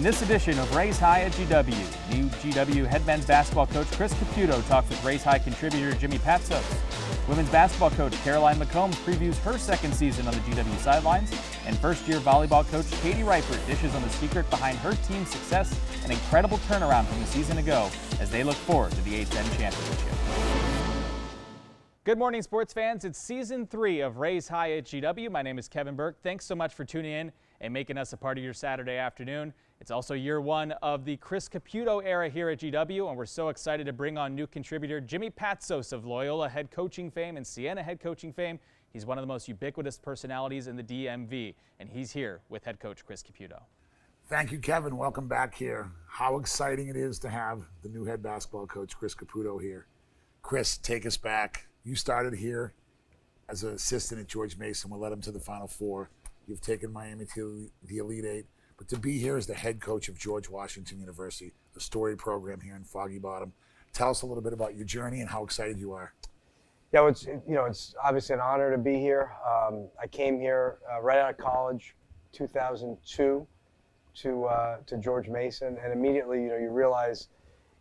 this edition of Raise High at GW, new GW head men's basketball coach Chris Caputo talks with Raise High contributor Jimmy Patsos. Women's basketball coach Caroline McCombs previews her second season on the GW sidelines, and first-year volleyball coach Katie Reifert dishes on the secret behind her team's success and incredible turnaround from the season ago as they look forward to the A10 championship. Good morning, sports fans. It's season 3 of Raise High at GW. My name is Kevin Burke. Thanks so much for tuning in and making us a part of your Saturday afternoon. It's also year 1 of the Chris Caputo era here at GW, and we're so excited to bring on new contributor Jimmy Patsos of Loyola head coaching fame and Siena head coaching fame. He's one of the most ubiquitous personalities in the DMV, and he's here with head coach Chris Caputo. Thank you, Kevin. Welcome back here. How exciting it is to have the new head basketball coach, Chris Caputo, here. Chris, take us back. You started here as an assistant at George Mason. We led them to the Final Four. You've taken Miami to the Elite Eight. But to be here as the head coach of George Washington University, the storied program here in Foggy Bottom, tell us a little bit about your journey and how excited you are. Yeah, it's obviously an honor to be here. I came here right out of college, 2002, to George Mason, and immediately, you realize,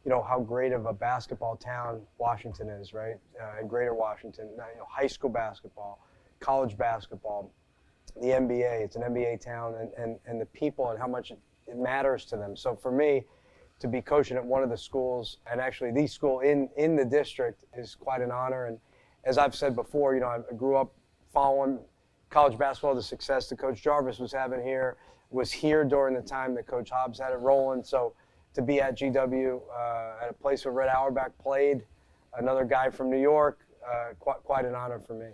how great of a basketball town Washington is, right? In Greater Washington, high school basketball, college basketball, the NBA. It's an NBA town, and the people and how much it matters to them. So for me, to be coaching at one of the schools, and actually the school in the district, is quite an honor. And as I've said before, I grew up following college basketball, the success that Coach Jarvis was having here, was here during the time that Coach Hobbs had it rolling. So to be at GW, at a place where Red Auerbach played, another guy from New York, quite an honor for me.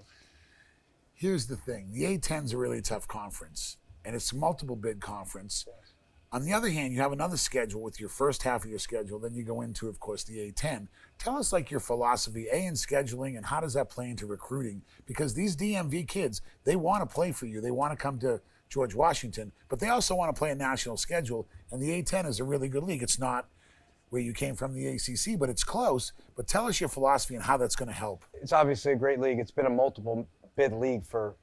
Here's the thing. The A10 is a really tough conference, and it's a multiple bid conference. Yes. On the other hand, you have another schedule with your first half of your schedule, then you go into, of course, the A10. Tell us, your philosophy, in scheduling, and how does that play into recruiting? Because these DMV kids, they want to play for you. They want to come to George Washington, but they also want to play a national schedule, and the A10 is a really good league. It's not where you came from, the ACC, but it's close. But tell us your philosophy and how that's going to help. It's obviously a great league. It's been a multiple bid league for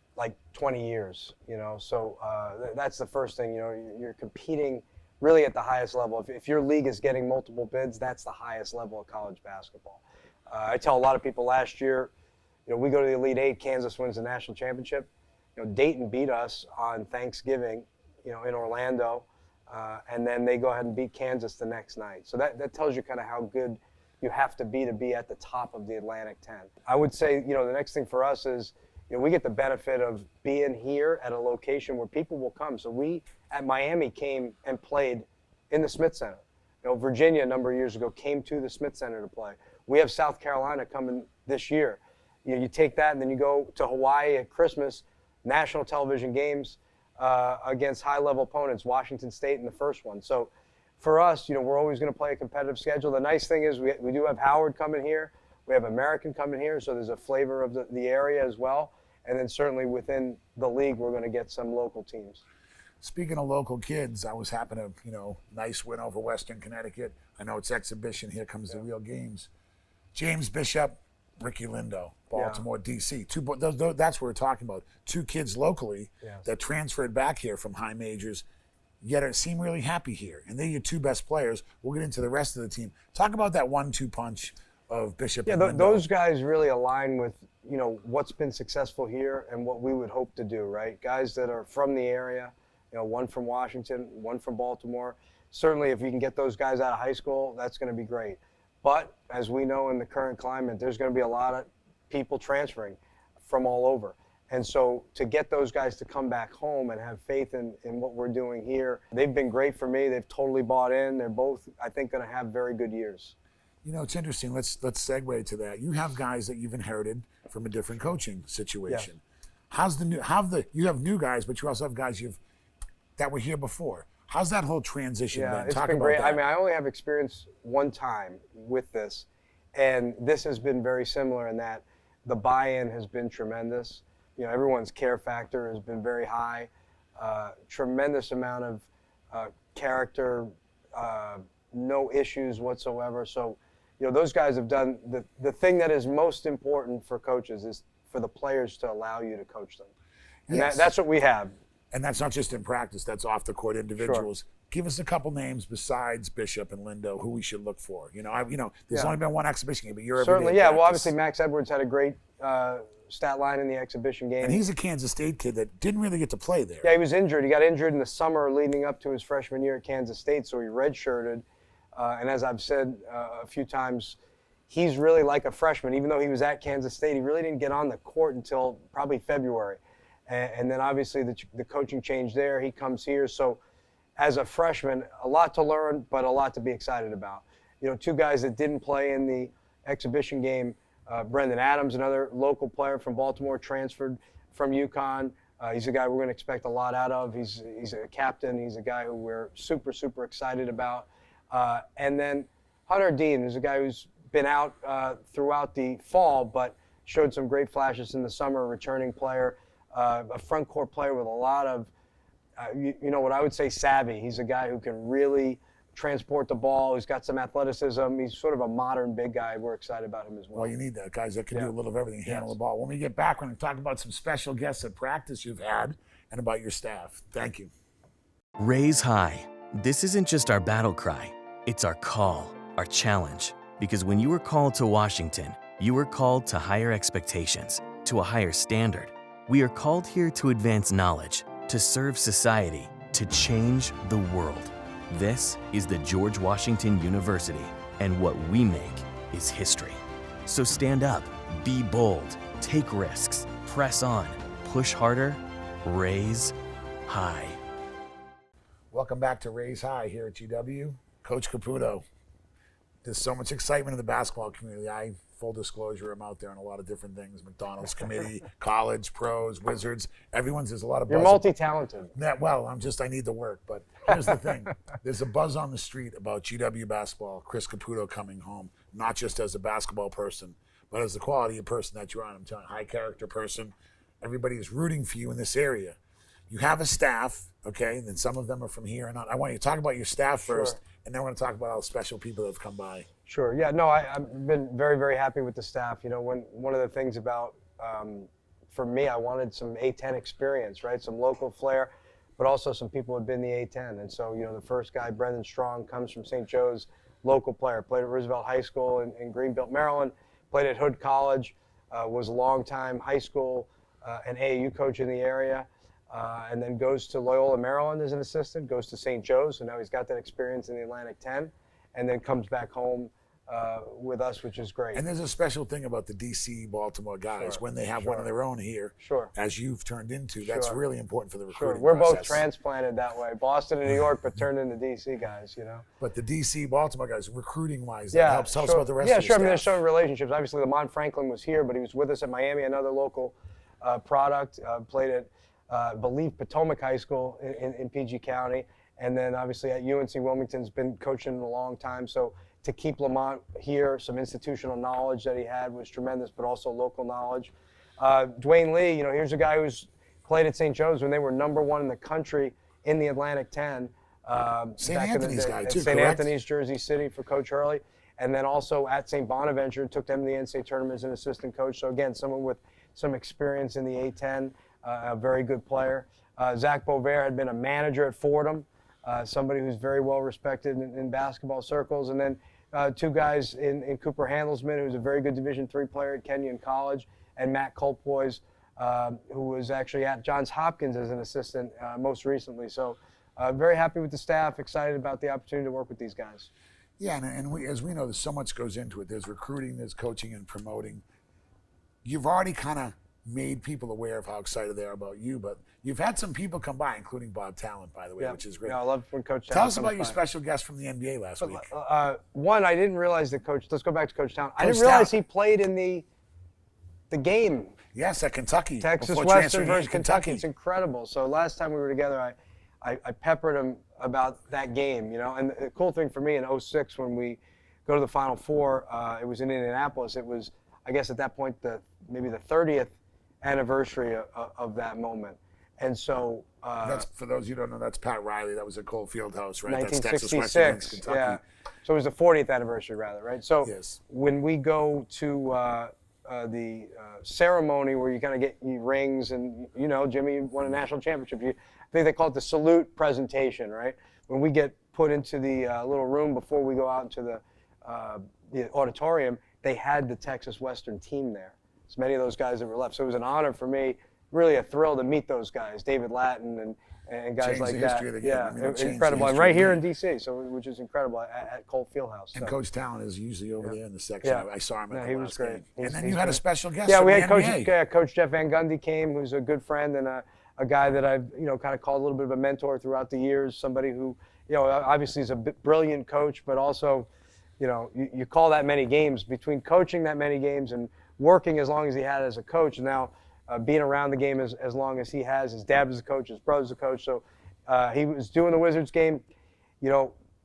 20 years, so that's the first thing. You're competing really at the highest level. If your league is getting multiple bids, that's the highest level of college basketball. I tell a lot of people last year, we go to the Elite Eight, Kansas wins the national championship. Dayton beat us on Thanksgiving, in Orlando, and then they go ahead and beat Kansas the next night. So that tells you kind of how good you have to be at the top of the Atlantic 10. I would say, the next thing for us is, we get the benefit of being here at a location where people will come. So we, at Miami, came and played in the Smith Center. Virginia, a number of years ago, came to the Smith Center to play. We have South Carolina coming this year. You take that and then you go to Hawaii at Christmas, national television games against high-level opponents, Washington State in the first one. So for us, we're always going to play a competitive schedule. The nice thing is we do have Howard coming here. We have American coming here, so there's a flavor of the area as well. And then certainly within the league, we're going to get some local teams. Speaking of local kids, I was happy to, nice win over Western Connecticut. I know it's exhibition. Here comes the real games. James Bishop, Ricky Lindo, Baltimore, D.C. That's what we're talking about. 2 kids locally that transferred back here from high majors, yet seem really happy here. And they're your 2 best players. We'll get into the rest of the team. Talk about that 1-2 punch of Bishop and Lindo. Those guys really align with, what's been successful here and what we would hope to do, right? Guys that are from the area, one from Washington, one from Baltimore. Certainly if you can get those guys out of high school, that's going to be great. But as we know in the current climate, there's going to be a lot of people transferring from all over. And so to get those guys to come back home and have faith in what we're doing here, they've been great for me. They've totally bought in. They're both, I think, going to have very good years. It's interesting. Let's segue to that. You have guys that you've inherited from a different coaching situation. Yeah. You have new guys, but you also have guys that were here before. How's that whole transition been? It's been great. I mean, I only have experience one time with this, and this has been very similar in that the buy-in has been tremendous. Everyone's care factor has been very high. Tremendous amount of character, no issues whatsoever. So, those guys have done the thing that is most important for coaches is for the players to allow you to coach them. And that's what we have. And that's not just in practice, that's off the court individuals. Sure. Give us a couple names besides Bishop and Lindo who we should look for. There's only been one exhibition game, but you're certainly, every day yeah. in Well, practice. obviously Max Edwards had a great stat line in the exhibition game. And he's a Kansas State kid that didn't really get to play there. Yeah, he was injured. He got injured in the summer leading up to his freshman year at Kansas State, so he redshirted. And as I've said a few times, he's really like a freshman. Even though he was at Kansas State, he really didn't get on the court until probably February. And then obviously the coaching changed there. He comes here. So as a freshman, a lot to learn, but a lot to be excited about. Two guys that didn't play in the exhibition game, Brendan Adams, another local player from Baltimore, transferred from UConn. He's a guy we're going to expect a lot out of. He's a captain. He's a guy who we're super, super excited about. And then Hunter Dean is a guy who's been out throughout the fall, but showed some great flashes in the summer, a returning player, a front court player with a lot of, what I would say savvy. He's a guy who can really transport the ball. He's got some athleticism. He's sort of a modern big guy. We're excited about him as well. Well, you need that, guys that can do a little of everything, handle the ball. When we get back, we're going to talk about some special guests at practice you've had and about your staff. Thank you. Raise high. This isn't just our battle cry. It's our call, our challenge. Because when you were called to Washington, you were called to higher expectations, to a higher standard. We are called here to advance knowledge, to serve society, to change the world. This is the George Washington University, and what we make is history. So stand up, be bold, take risks, press on, push harder, raise high. Welcome back to Raise High here at GW. Coach Caputo. There's so much excitement in the basketball community. Full disclosure, I'm out there on a lot of different things. McDonald's committee, college, pros, Wizards. There's a lot of buzz. You're multi-talented. I need the work. But here's the thing. There's a buzz on the street about GW basketball, Chris Caputo coming home, not just as a basketball person, but as the quality of person that you're on. I'm telling you, high character person. Everybody is rooting for you in this area. You have a staff, okay, and then some of them are from here and on. I want you to talk about your staff first, and then we're going to talk about all the special people that have come by. Sure. Yeah. No, I've been very, very happy with the staff. One of the things about, for me, I wanted some A10 experience, right? Some local flair, but also some people who had been the A10. And so, the first guy, Brendan Strong, comes from St. Joe's, local player, played at Roosevelt High School in Greenbelt, Maryland, played at Hood College, was a long-time high school and AAU coach in the area. And then goes to Loyola, Maryland as an assistant, goes to St. Joe's, so now he's got that experience in the Atlantic 10, and then comes back home with us, which is great. And there's a special thing about the DC, Baltimore guys. When they have one of their own here, as you've turned into, that's really important for the recruiting We're process. both transplanted that way, Boston and New York, but turned into DC guys, But the DC, Baltimore guys, recruiting-wise, that helps. Tell us about the rest of your staff. I mean, there's some relationships. Obviously, Lamont Franklin was here, but he was with us at Miami, another local product, played at I believe Potomac High School in PG County, and then obviously at UNC Wilmington's been coaching a long time. So to keep Lamont here, some institutional knowledge that he had was tremendous, but also local knowledge. Dwayne Lee, here's a guy who's played at St. Joe's when they were #1 in the country in the Atlantic 10. St. Anthony's guy too, St. correct? Anthony's, Jersey City for Coach Hurley. And then also at St. Bonaventure, took them to the NCAA tournament as an assistant coach. So again, someone with some experience in the A10. A very good player. Zach Bovair had been a manager at Fordham, somebody who's very well respected in basketball circles. And then two guys in Cooper Handelsman, who's a very good Division III player at Kenyon College, and Matt Colpoys, who was actually at Johns Hopkins as an assistant most recently. So very happy with the staff, excited about the opportunity to work with these guys. Yeah, and as we know, there's so much goes into it. There's recruiting, there's coaching and promoting. You've already kind of made people aware of how excited they are about you, but you've had some people come by, including Bob Talent, by the way, which is great. Yeah, I love when Coach Talent Tell us about comes your by. special guest from the NBA last week. One, I didn't realize that let's go back to Coach Talent. I Coach didn't realize Talent. he played in the game. Yes, at Kentucky. Texas before Western transferring versus to Kentucky. It's incredible. So last time we were together, I peppered him about that game, And the cool thing for me in 2006 when we go to the Final Four, it was in Indianapolis. It was, I guess at that point, maybe the 30th anniversary of that moment. And so That's, for those you don't know, that's Pat Riley. That was at Cole Fieldhouse, right? 1966, That's Texas Western against Kentucky. yeah. So it was the 40th anniversary, rather, right? So Yes. when we go to the ceremony where you kind of get your rings and, Jimmy won a national championship. I think they call it the salute presentation, right? when we get put into the little room before we go out into the auditorium, they had the Texas Western team there. So many of those guys that were left. So it was an honor for me, really a thrill to meet those guys, David Lattin and guys Changed like the that. history of the game. Yeah, I mean, it changed the incredible. And history right of the here in game. D.C., so which is incredible at Colt Fieldhouse. And So. Coach Talon is usually over there in the section. Yeah. I saw him at No, the he last was great. game. He's- And then he's you had a great. special guest Yeah, from we the had NBA. Coach Jeff Van Gundy came, who's a good friend and a guy that I've kind of called a little bit of a mentor throughout the years. Somebody who obviously is a brilliant coach, but also you call that many games, between coaching that many games and working as long as he had as a coach, and now being around the game as long as he has. His dad was a coach, his brother's a coach, so he was doing the Wizards game.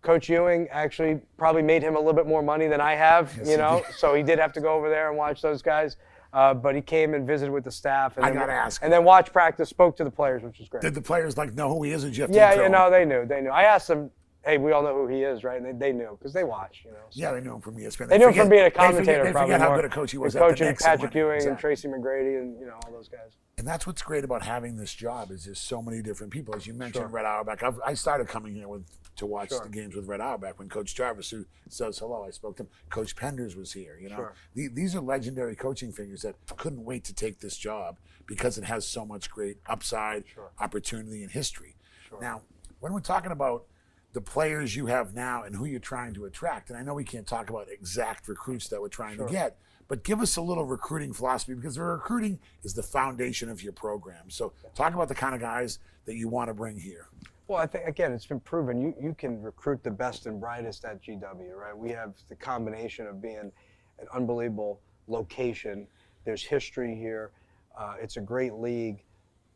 Coach Ewing actually probably made him a little bit more money than I have, Yes, so he did have to go over there and watch those guys. But he came and visited with the staff. And I gotta ask. And then watched practice, spoke to the players, which was great. Did the players know who he is, or did you have to Yeah, intro him? no, they knew. I asked them, hey, we all know who he is, right? And they knew because they watch, So. Yeah, they knew him from ESPN. They knew him from being a commentator, They probably forget how more. good a coach he was. And at the coaching Knicks and Patrick when- Ewing and Exactly. Tracy McGrady and all those guys. And that's what's great about having this job is there's so many different people. As you mentioned, Sure. Red Auerbach. I started coming here to watch Sure. the games with Red Auerbach when Coach Jarvis, who says hello, I spoke to him. Coach Penders was here. Sure. These are legendary coaching figures that couldn't wait to take this job because it has so much great upside, Sure. opportunity, and history. Sure. Now, when we're talking about the players you have now and who you're trying to attract, and I know we can't talk about exact recruits that we're trying to get, but give us a little recruiting philosophy, because the recruiting is the foundation of your program. So talk about the kind of guys that you want to bring here. Well, I think, again, it's been proven you can recruit the best and brightest at GW, right? We have the combination of being an unbelievable location. There's history here. It's a great league.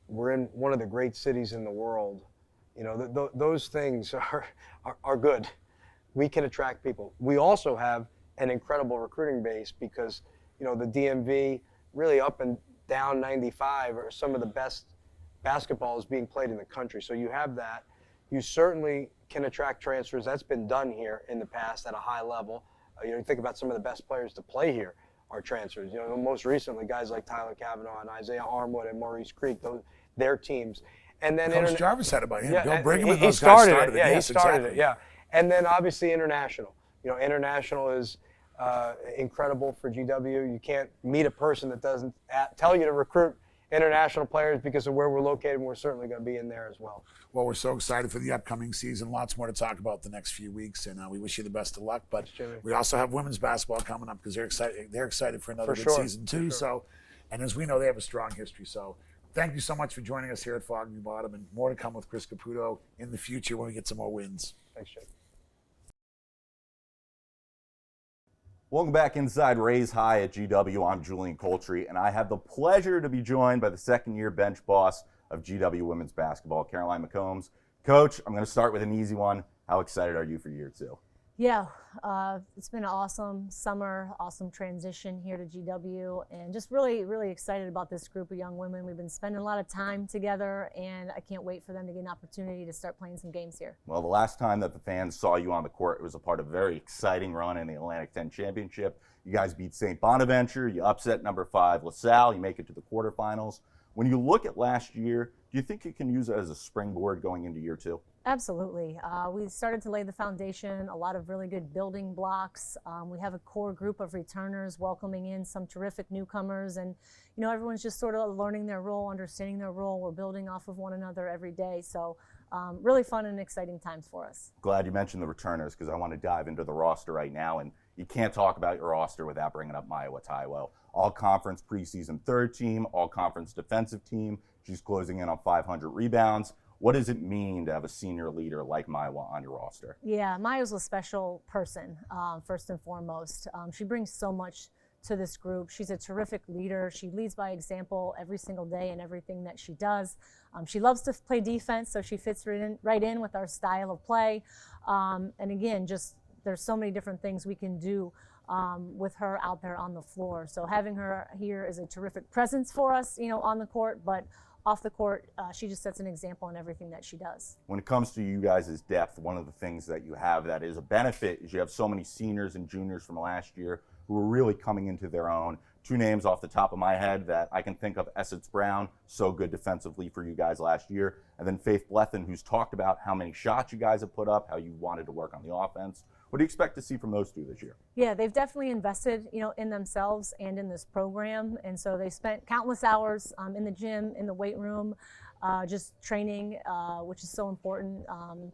We're in one of the great cities in the world. Those things are good. We can attract people. We also have an incredible recruiting base because, the DMV, really up and down 95 are some of the best basketball is being played in the country. So you have that. You certainly can attract transfers. That's been done here in the past at a high level. You think about some of the best players to play here are transfers. Most recently, guys like Tyler Caputo and Isaiah Armwood and Maurice Creek, their teams. And then Coach Jarvis said about him. Bill Brigham and he those guys started it. Yeah, Yes, he started exactly. it. Yeah, and then obviously international. International is incredible for GW. You can't meet a person that doesn't tell you to recruit international players because of where we're located, and we're certainly going to be in there as well. Well, we're so excited for the upcoming season. Lots more to talk about the next few weeks, and we wish you the best of luck. But Thanks, Jimmy. we also have women's basketball coming up because they're excited. They're excited for another For good sure. season too. For sure. So, and as we know, they have a strong history. So, thank you so much for joining us here at Foggy Bottom, and more to come with Chris Caputo in the future when we get some more wins. Thanks, Jim. Welcome back inside Raise High at GW. I'm Julian Coltree, and I have the pleasure to be joined by the second-year bench boss of GW women's basketball, Caroline McCombs. Coach, I'm going to start with an easy one. How excited are you for year two? Yeah, it's been an awesome summer, awesome transition here to GW, and just really, really excited about this group of young women. We've been spending a lot of time together, and I can't wait for them to get an opportunity to start playing some games here. Well, the last time that the fans saw you on the court, it was a part of a very exciting run in the Atlantic 10 Championship. You guys beat St. Bonaventure, you upset number 5 LaSalle, you make it to the quarterfinals. When you look at last year, do you think you can use it as a springboard going into year two? Absolutely. We started to lay the foundation, a lot of really good building blocks. We have a core group of returners welcoming in some terrific newcomers, and everyone's just sort of learning their role, understanding their role. We're building off of one another every day. So really fun and exciting times for us. Glad you mentioned the returners because I want to dive into the roster right now, and you can't talk about your roster without bringing up Maya Wataiwo. All-conference preseason third team, all-conference defensive team. She's closing in on 500 rebounds. What does it mean to have a senior leader like Maya on your roster? Yeah, Maya's a special person, first and foremost. She brings so much to this group. She's a terrific leader. She leads by example every single day in everything that she does. She loves to play defense, so she fits right in with our style of play. And again, just there's so many different things we can do with her out there on the floor. So having her here is a terrific presence for us, on the court, but off the court, she just sets an example in everything that she does. When it comes to you guys' depth, one of the things that you have that is a benefit is you have so many seniors and juniors from last year who are really coming into their own. Two names off the top of my head that I can think of: Essence Brown, so good defensively for you guys last year, and then Faith Blethen, who's talked about how many shots you guys have put up, how you wanted to work on the offense. What do you expect to see from those two this year? Yeah, they've definitely invested, in themselves and in this program, and so they spent countless hours in the gym, in the weight room, just training, which is so important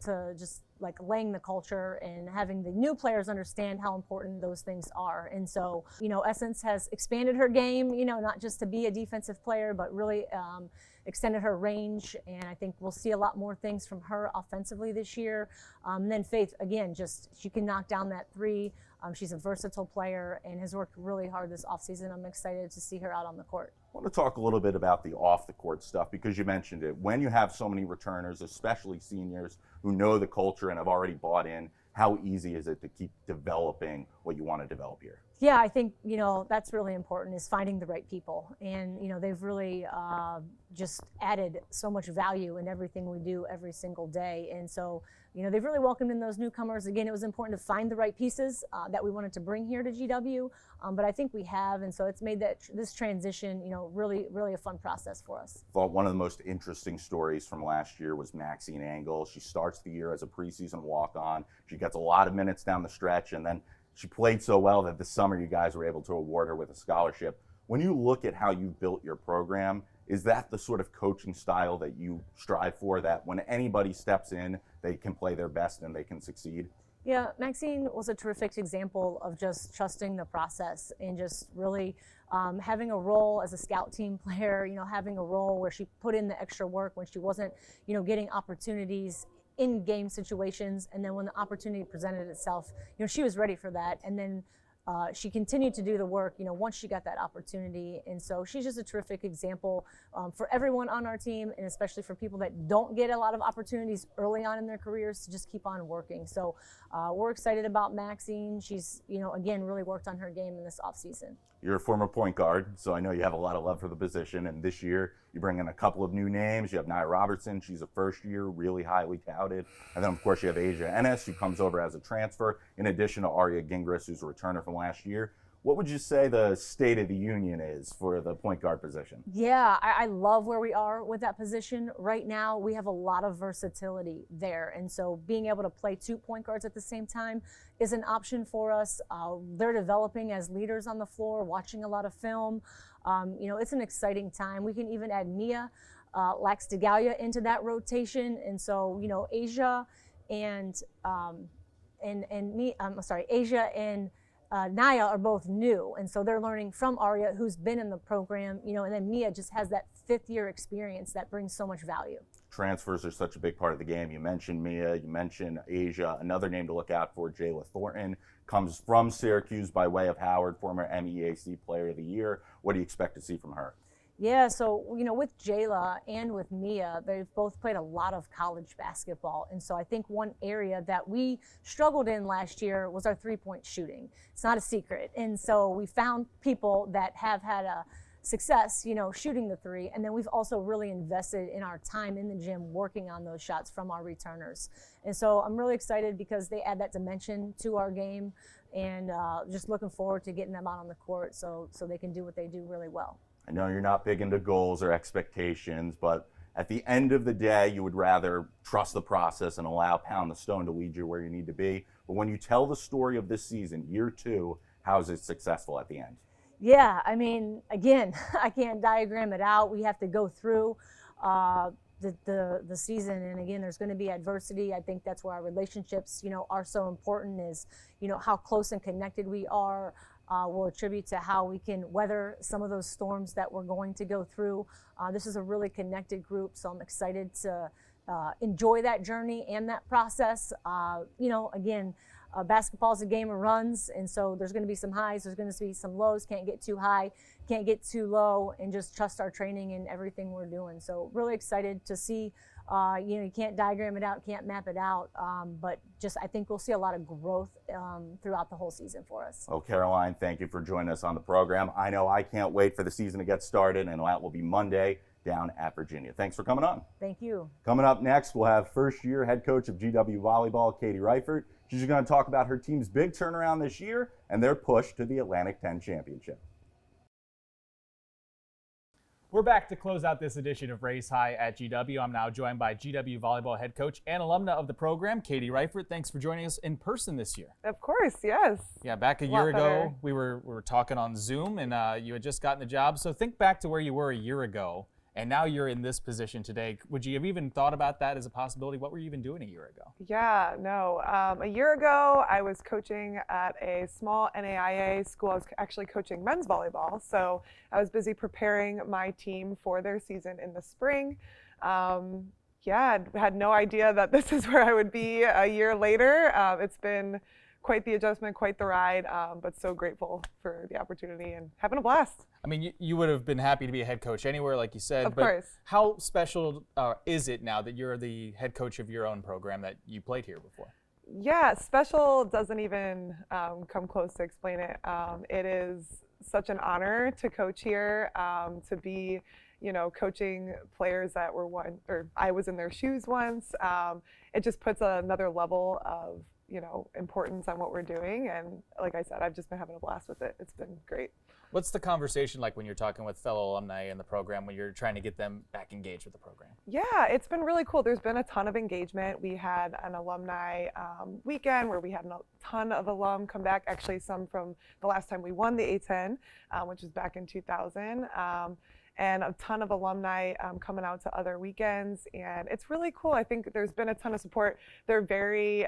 to just like laying the culture and having the new players understand how important those things are. And so, Essence has expanded her game, not just to be a defensive player, but really extended her range, and I think we'll see a lot more things from her offensively this year. And then Faith, again, she can knock down that three. She's a versatile player and has worked really hard this offseason. I'm excited to see her out on the court. I want to talk a little bit about the off-the-court stuff, because you mentioned it. When you have so many returners, especially seniors, who know the culture and have already bought in, how easy is it to keep developing what you want to develop here? Yeah, I think, that's really important, is finding the right people. And, they've really just added so much value in everything we do every single day. And so, they've really welcomed in those newcomers. Again, it was important to find the right pieces that we wanted to bring here to GW, but I think we have. And so it's made this transition, really, really a fun process for us. Thought one of the most interesting stories from last year was Maxine Angle. She starts the year as a preseason walk-on. She gets a lot of minutes down the stretch, and then she played so well that this summer you guys were able to award her with a scholarship. When you look at how you built your program, is that the sort of coaching style that you strive for, that when anybody steps in, they can play their best and they can succeed? Yeah, Maxine was a terrific example of just trusting the process and just really having a role as a scout team player, having a role where she put in the extra work when she wasn't, getting opportunities in game situations, and then when the opportunity presented itself, she was ready for that, and then she continued to do the work, once she got that opportunity. And so she's just a terrific example for everyone on our team, and especially for people that don't get a lot of opportunities early on in their careers, to just keep on working. So we're excited about Maxine. She's, again, really worked on her game in this offseason. You're a former point guard, so I know you have a lot of love for the position, and this year you bring in a couple of new names. You have Nia Robertson. She's a first year, really highly touted. And then, of course, you have Asia Ennis, who comes over as a transfer, in addition to Arya Gingras, who's a returner from last year. What would you say the state of the union is for the point guard position? Yeah, I love where we are with that position. Right now, we have a lot of versatility there. And so being able to play two point guards at the same time is an option for us. They're developing as leaders on the floor, watching a lot of film. It's an exciting time. We can even add Mia Laxtigalia into that rotation. And so, Asia and Naya are both new, and so they're learning from Arya, who's been in the program, and then Mia just has that fifth-year experience that brings so much value. Transfers are such a big part of the game. You mentioned Mia, you mentioned Asia. Another name to look out for, Jayla Thornton, comes from Syracuse by way of Howard, former MEAC Player of the Year. What do you expect to see from her? Yeah, so, with Jayla and with Mia, they've both played a lot of college basketball. And so I think one area that we struggled in last year was our three-point shooting. It's not a secret. And so we found people that have had a success, shooting the three. And then we've also really invested in our time in the gym working on those shots from our returners. And so I'm really excited because they add that dimension to our game, and just looking forward to getting them out on the court so they can do what they do really well. I know you're not big into goals or expectations, but at the end of the day, you would rather trust the process and allow Pound the Stone to lead you where you need to be. But when you tell the story of this season, year two, how is it successful at the end? Yeah, I mean, again, I can't diagram it out. We have to go through the season, and again, there's going to be adversity. I think that's where our relationships, are so important, is, how close and connected we are. Will attribute to how we can weather some of those storms that we're going to go through. This is a really connected group, so I'm excited to enjoy that journey and that process. Again, basketball is a game of runs, and so there's going to be some highs, there's going to be some lows. Can't get too high, can't get too low, and just trust our training and everything we're doing. So really excited to see. You can't diagram it out, can't map it out, but just I think we'll see a lot of growth throughout the whole season for us. Oh, Caroline, thank you for joining us on the program. I know I can't wait for the season to get started, and that will be Monday down at Virginia. Thanks for coming on. Thank you. Coming up next, we'll have first-year head coach of GW Volleyball, Katie Reifert. She's going to talk about her team's big turnaround this year and their push to the Atlantic 10 Championship. We're back to close out this edition of Raise High at GW. I'm now joined by GW volleyball head coach and alumna of the program, Katie Reifert. Thanks for joining us in person this year. Of course, yes. Yeah, back a year ago, we were talking on Zoom, and you had just gotten the job. So think back to where you were a year ago, and now you're in this position today. Would you have even thought about that as a possibility? What were you even doing a year ago? Yeah, no. A year ago, I was coaching at a small NAIA school. I was actually coaching men's volleyball. So I was busy preparing my team for their season in the spring. Yeah, I had no idea that this is where I would be a year later. It's been quite the adjustment, quite the ride, but so grateful for the opportunity and having a blast. I mean, you would have been happy to be a head coach anywhere, like you said. Of but course. How special is it now that you're the head coach of your own program that you played here before? Yeah, special doesn't even come close to explain it. It is such an honor to coach here, to be, coaching players that I was in their shoes once. It just puts another level of, importance on what we're doing. And like I said, I've just been having a blast with it. It's been great. What's the conversation like when you're talking with fellow alumni in the program, when you're trying to get them back engaged with the program? Yeah, it's been really cool. There's been a ton of engagement. We had an alumni weekend where we had a ton of alum come back, actually some from the last time we won the A10, which was back in 2000. And a ton of alumni coming out to other weekends. And it's really cool. I think there's been a ton of support. They're very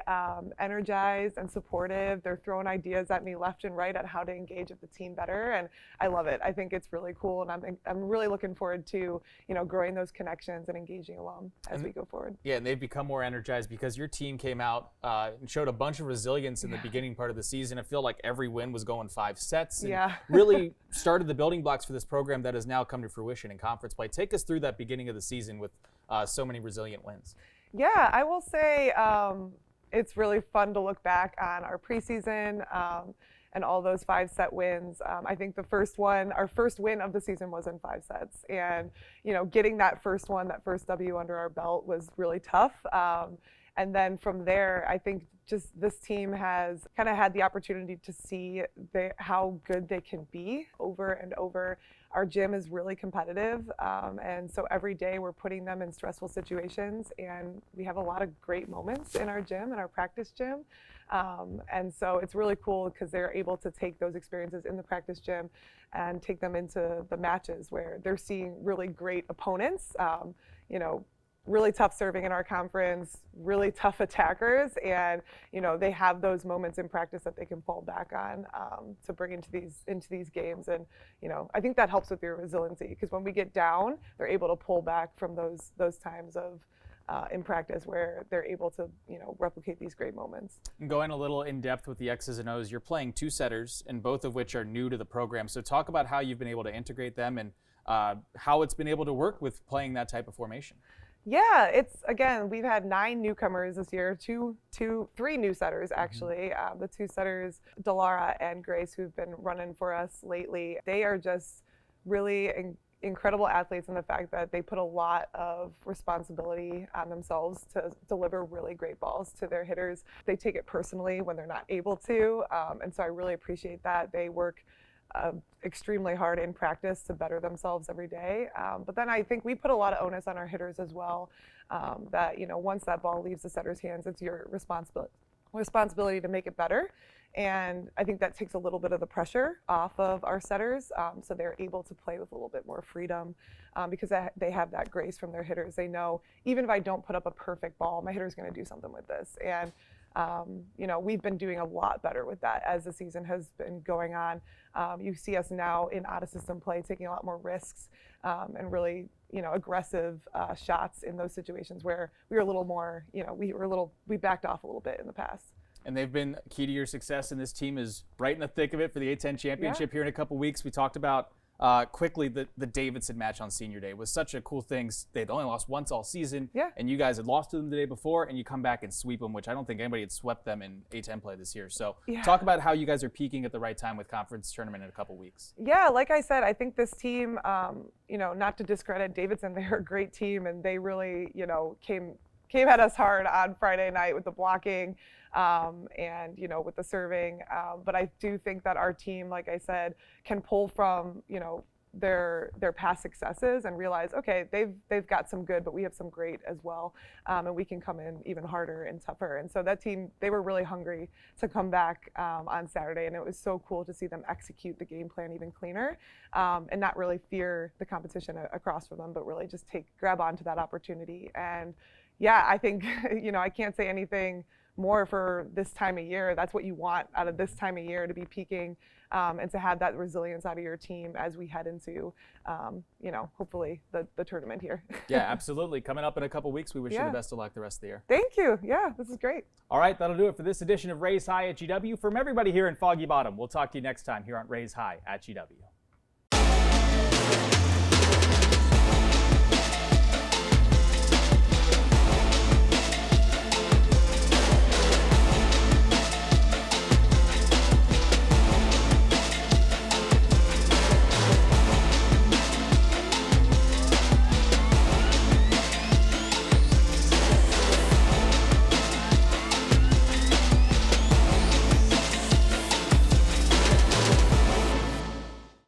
energized and supportive. They're throwing ideas at me left and right on how to engage with the team better. And I love it. I think it's really cool. And I'm really looking forward to, growing those connections and engaging alum as we go forward. Yeah, and they've become more energized because your team came out and showed a bunch of resilience in the beginning part of the season. I feel like every win was going 5 sets. And really started the building blocks for this program that has now come to fruition in conference play. Take us through that beginning of the season with so many resilient wins. Yeah, I will say it's really fun to look back on our preseason and all those 5-set wins. I think our first win of the season was in 5 sets. And, getting that first W under our belt was really tough. And then from there, I think just this team has kind of had the opportunity to see how good they can be over and over. Our gym is really competitive, and so every day we're putting them in stressful situations, and we have a lot of great moments in our gym, in our practice gym. And so it's really cool because they're able to take those experiences in the practice gym and take them into the matches where they're seeing really great opponents, really tough serving in our conference, really tough attackers, and they have those moments in practice that they can fall back on to bring into these games. And I think that helps with your resiliency because when we get down, they're able to pull back from those times of in practice where they're able to replicate these great moments. Going a little in depth with the X's and O's, you're playing 2 setters, and both of which are new to the program. So talk about how you've been able to integrate them and how it's been able to work with playing that type of formation. Yeah, we've had 9 newcomers this year, 3 new setters actually. The 2 setters, Delara and Grace, who've been running for us lately, they are just really incredible athletes in the fact that they put a lot of responsibility on themselves to deliver really great balls to their hitters. They take it personally when they're not able to, and so I really appreciate that. They work extremely hard in practice to better themselves every day. But then I think we put a lot of onus on our hitters as well, that once that ball leaves the setter's hands, it's your responsibility to make it better. And I think that takes a little bit of the pressure off of our setters, so they're able to play with a little bit more freedom because they have that grace from their hitters. They know even if I don't put up a perfect ball, my hitter's going to do something with this. And we've been doing a lot better with that as the season has been going on. You see us now in out-of-system play taking a lot more risks and really, aggressive shots in those situations where we were a little more, we backed off a little bit in the past. And they've been key to your success, and this team is right in the thick of it for the A10 championship here in a couple weeks. We talked about quickly the Davidson match on senior day was such a cool thing. They'd only lost once all season, and you guys had lost to them the day before, and you come back and sweep them, which I don't think anybody had swept them in A10 play this year. So talk about how you guys are peaking at the right time with conference tournament in a couple weeks. Yeah, like I said, I think this team, not to discredit Davidson, they're a great team, and they really, came at us hard on Friday night with the blocking and, with the serving. But I do think that our team, like I said, can pull from, their past successes and realize, okay, they've got some good, but we have some great as well, and we can come in even harder and tougher. And so that team, they were really hungry to come back on Saturday, and it was so cool to see them execute the game plan even cleaner, and not really fear the competition across from them, but really just grab onto that opportunity. And yeah, I think I can't say anything more for this time of year. That's what you want out of this time of year, to be peaking and to have that resilience out of your team as we head into, hopefully the tournament here. Yeah, absolutely. Coming up in a couple weeks, we wish you the best of luck the rest of the year. Thank you. Yeah, this is great. All right, that'll do it for this edition of Raise High at GW. From everybody here in Foggy Bottom, we'll talk to you next time here on Raise High at GW.